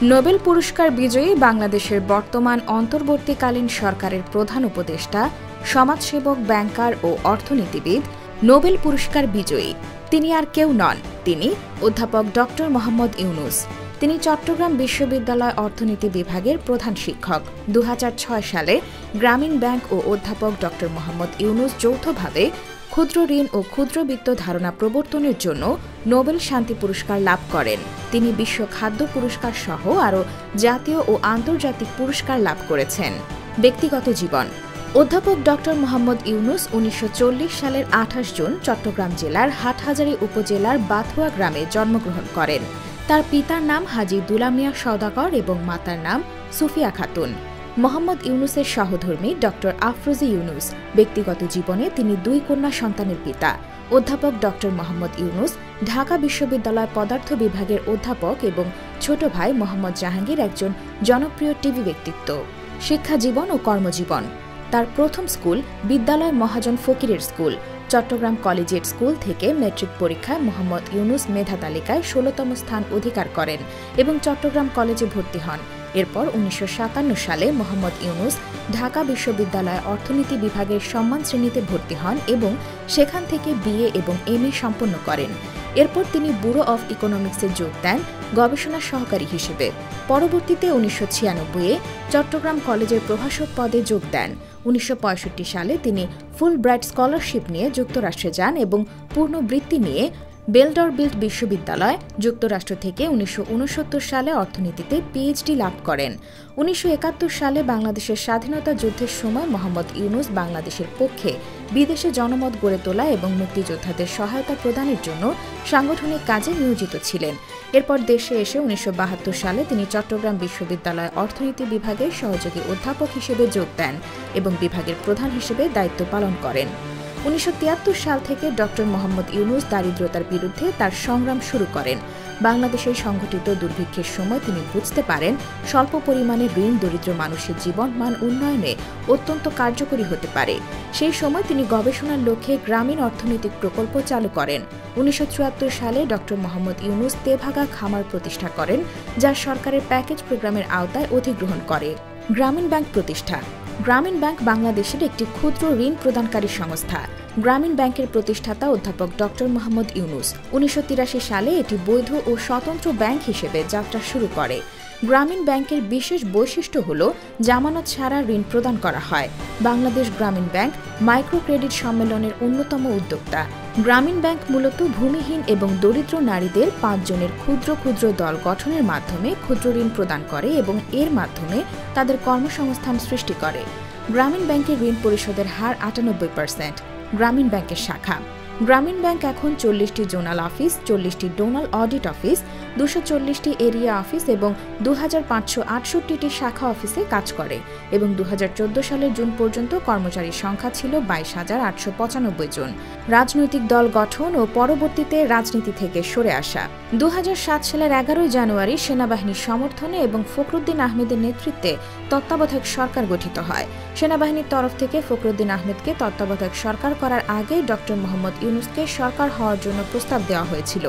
Nobel পুরস্কার বিজয়ী বাংলাদেশের বর্তমান অন্তর্বর্তীকালীন সরকারের প্রধান উপদেষ্টা, সমাজসেবক, ব্যাংকার ও অর্থনীতিবিদ, নোবেল পুরস্কার বিজয়ী তিনি আর কেউ নন, তিনি অধ্যাপক ডক্টর মোহাম্মদ ইউনূস। তিনি চট্টগ্রাম বিশ্ববিদ্যালয় অর্থনীতি বিভাগের প্রধান শিক্ষক। ২০০৬ সালে গ্রামীণ ব্যাংক ও অধ্যাপক ডক্টর মোহাম্মদ ইউনূস যৌথভাবে ক্ষুদ্র ঋণ ও ক্ষুদ্রবিত্ত ধারণা প্রবর্তনের জন্য নোবেল শান্তি পুরস্কার লাভ করেন। তিনি বিশ্ব খাদ্য পুরস্কার সহ আরও জাতীয় ও আন্তর্জাতিক পুরস্কার লাভ করেছেন। ব্যক্তিগত জীবন: অধ্যাপক ডক্টর মোহাম্মদ ইউনূস ১৯৪০ সালের ২৮ জুন চট্টগ্রাম জেলার হাটহাজারী উপজেলার বাথুয়া গ্রামে জন্মগ্রহণ করেন। তার পিতার নাম হাজী দুলা মিয়া সওদাগর এবং মাতার নাম সুফিয়া খাতুন। মোহাম্মদ ইউনূসের সহধর্মী ডক্টর আফরোজী ইউনূস। ব্যক্তিগত জীবনে তিনি ২ কন্যা সন্তানের পিতা। অধ্যাপক ডক্টর মোহাম্মদ ইউনূস ঢাকা বিশ্ববিদ্যালয় পদার্থ বিভাগের অধ্যাপক এবং ছোট ভাই মোহাম্মদ জাহাঙ্গীর একজন জনপ্রিয় টিভি ব্যক্তিত্ব। শিক্ষা জীবন ও কর্মজীবন: তার প্রথম স্কুল বিদ্যালয় মহাজন ফকিরের স্কুল। চট্টগ্রাম কলেজিয়েট স্কুল থেকে মেট্রিক পরীক্ষায় মোহাম্মদ ইউনূস মেধা তালিকায় ১৬তম স্থান অধিকার করেন এবং চট্টগ্রাম কলেজে ভর্তি হন। এরপর ১৯৫৭ সালে মোহাম্মদ ইউনূস ঢাকা বিশ্ববিদ্যালয় অর্থনীতি বিভাগের সম্মান শ্রেণীতে ভর্তি হন এবং সেখান থেকে বিএ এবং এমএ সম্পন্ন করেন। এরপর তিনি ব্যুরো অব ইকোনমিক্সে যোগ দেন গবেষণা সহকারী হিসেবে। পরবর্তীতে ১৯৯৬-এ চট্টগ্রাম কলেজের প্রভাষক পদে যোগ দেন। ১৯৬৫ সালে তিনি ফুলব্রাইট স্কলারশিপ নিয়ে যুক্তরাষ্ট্রে যান এবং পূর্ণ বৃত্তি নিয়ে ভ্যান্ডারবিল্ট বিশ্ববিদ্যালয়, যুক্তরাষ্ট্র থেকে ১৯৬৯ সালে অর্থনীতিতে পিএইচডি লাভ করেন। ১৯৭১ সালে বাংলাদেশের স্বাধীনতা যুদ্ধের সময় মোহাম্মদ ইউনূস বাংলাদেশের পক্ষে বিদেশে জনমত গড়ে তোলা এবং মুক্তিযোদ্ধাদের সহায়তা প্রদানের জন্য সাংগঠনিক কাজে নিয়োজিত ছিলেন। এরপর দেশে এসে ১৯৭২ সালে তিনি চট্টগ্রাম বিশ্ববিদ্যালয় অর্থনীতি বিভাগের সহযোগী অধ্যাপক হিসেবে যোগ দেন এবং বিভাগের প্রধান হিসেবে দায়িত্ব পালন করেন। ১৯৭৩ সাল থেকে ডক্টর মোহাম্মদ ইউনূস দারিদ্র্যতার বিরুদ্ধে তার সংগ্রাম শুরু করেন। বাংলাদেশের সংঘটিত দুর্ভিক্ষের সময় তিনি বুঝতে পারেন স্বল্প পরিমাণে ঋণ দরিদ্র মানুষের জীবনমান উন্নয়নে অত্যন্ত কার্যকরী হতে পারে। সেই সময় তিনি গবেষণার লক্ষ্যে গ্রামীণ অর্থনৈতিক প্রকল্প চালু করেন। ১৯৭৪ সালে ডক্টর মোহাম্মদ ইউনূস তেভাগা খামার প্রতিষ্ঠা করেন, যা সরকারের প্যাকেজ প্রোগ্রামের আওতায় অধিগ্রহণ করে। গ্রামীণ ব্যাংক প্রতিষ্ঠা: গ্রামীণ ব্যাংক বাংলাদেশের একটি ক্ষুদ্র ঋণ প্রদানকারী সংস্থা। গ্রামীণ ব্যাংকের প্রতিষ্ঠাতা অধ্যাপক ডক্টর মোহাম্মদ ইউনূস। ১৯৮৩ সালে এটি বৈধ ও স্বতন্ত্র ব্যাংক হিসেবে যাত্রা শুরু করে। গ্রামীণ ব্যাংকের বিশেষ বৈশিষ্ট্য হল জামানত ছাড়া ঋণ প্রদান করা হয়। বাংলাদেশ গ্রামীণ ব্যাংক মাইক্রো ক্রেডিট সম্মেলনের অন্যতম উদ্যোক্তা। গ্রামীণ ব্যাংক মূলত ভূমিহীন এবং দরিদ্র নারীদের ৫ জনের ক্ষুদ্র ক্ষুদ্র দল গঠনের মাধ্যমে ক্ষুদ্র ঋণ প্রদান করে এবং এর মাধ্যমে তাদের কর্মসংস্থান সৃষ্টি করে। গ্রামীণ ব্যাংকের ঋণ পরিশোধের হার ৯৮%। গ্রামীণ ব্যাংকের শাখা: গ্রামীণ ব্যাংক এখন ৪০টি জোনাল অফিস, ৪০টি ডোনাল অডিট অফিস, ২৪০টি এরিয়া অফিস এবং ২৫৬৮টি শাখা অফিসে কাজ করে এবং ২০১৪ সালের জুন পর্যন্ত কর্মচারীর সংখ্যা ছিল ২২,৮৯৫ জন। রাজনৈতিক দল গঠন ও পরবর্তীতে রাজনীতি থেকে সরে আসা: ২০০৭ সালের ১১ জানুয়ারি সেনাবাহিনীর সমর্থনে এবং ফখরুদ্দিন আহমেদের নেতৃত্বে তত্ত্বাবধায়ক সরকার গঠিত হয়। সেনাবাহিনীর তরফ থেকে ফখরুদ্দিন আহমেদকে তত্ত্বাবধায়ক সরকার করার আগে ডক্টর মোহাম্মদ ইউনূসকে সরকার হওয়ার জন্য প্রস্তাব দেওয়া হয়েছিল।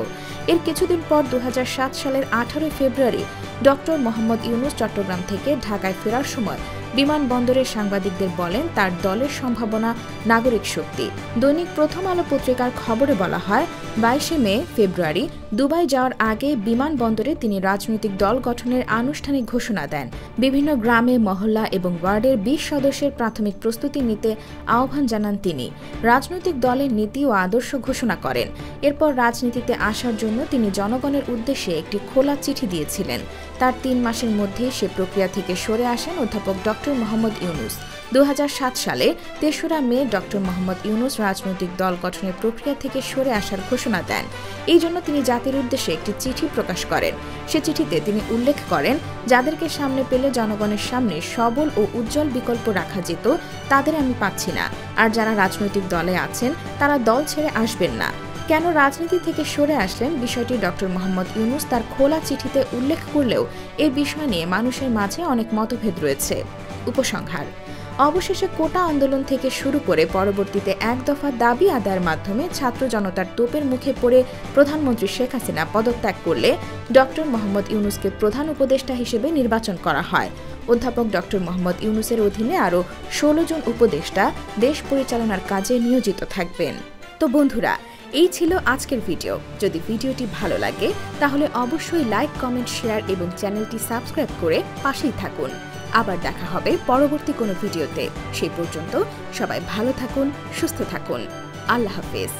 এর কিছুদিন পর ২০০৭ সালের ১৮ ফেব্রুয়ারি ডক্টর মোহাম্মদ ইউনূস চট্টগ্রাম থেকে ঢাকায় ফেরার সময় বিমানবন্দরে সাংবাদিকদের বলেন তার দলের সম্ভাবনা নাগরিক শক্তি। দৈনিক প্রথম আলো পত্রিকার খবরে বলা হয়, ২২ ফেব্রুয়ারি দুবাই যাওয়ার আগে বিমানবন্দরে তিনি রাজনৈতিক দল গঠনের আনুষ্ঠানিক ঘোষণা দেন। বিভিন্ন গ্রামে, মহল্লা এবং ওয়ার্ডের ২০ সদস্যের প্রাথমিক প্রস্তুতি নিতে আহ্বান জানান তিনি। রাজনৈতিক দলের নীতি ও আদর্শ ঘোষণা করেন। এরপর রাজনীতিতে আসার জন্য তিনি জনগণের উদ্দেশ্যে একটি খোলা চিঠি দিয়েছিলেন। তার ৩ মাসের মধ্যেই সে প্রক্রিয়া থেকে সরে আসেন অধ্যাপক ডক্টর মোহাম্মদ ইউনূস। ২০০৭ সালে ৩রা মে ডক্টর মোহাম্মদ ইউনূস রাজনৈতিক দল গঠনের প্রক্রিয়া থেকে সরে আসার ঘোষণা দেন। এই জন্য তিনি জাতির উদ্দেশ্যে একটি চিঠি প্রকাশ করেন। সে চিঠিতে তিনি উল্লেখ করেন, যাদেরকে সামনে পেলে জনগণের সামনে সবল ও উজ্জ্বল বিকল্প রাখা যেত, তাদের আমি পাচ্ছি না। আর যারা রাজনৈতিক দলে আছেন তারা দল ছেড়ে আসবেন না। কেন রাজনীতি থেকে সরে আসলেন, বিষয়টি ডক্টর মোহাম্মদ ইউনূস তার খোলা চিঠিতে উল্লেখ করলেও এই বিষয় নিয়ে মানুষের মাঝে অনেক মতভেদ রয়েছে। উপসংহার: অবশেষে কোটা আন্দোলন থেকে শুরু করে পরবর্তীতে এক দফা দাবি আদায়ের মাধ্যমে ছাত্র জনতার তোপের মুখে পড়ে প্রধানমন্ত্রী শেখ হাসিনা পদত্যাগ করলে ডক্টর মোহাম্মদ ইউনূসকে প্রধান উপদেষ্টা হিসেবে নির্বাচন করা হয়। অধ্যাপক ডক্টর মোহাম্মদ ইউনূসের অধীনে আরও ১৬ জন উপদেষ্টা দেশ পরিচালনার কাজে নিয়োজিত থাকবেন। তো বন্ধুরা, এই ছিল আজকের ভিডিও। যদি ভিডিওটি ভালো লাগে তাহলে অবশ্যই লাইক, কমেন্ট, শেয়ার এবং চ্যানেলটি সাবস্ক্রাইব করে পাশেই থাকুন। আবার দেখা হবে পরবর্তী কোনো ভিডিওতে। সেই পর্যন্ত সবাই ভালো থাকুন, সুস্থ থাকুন। আল্লাহ হাফেজ।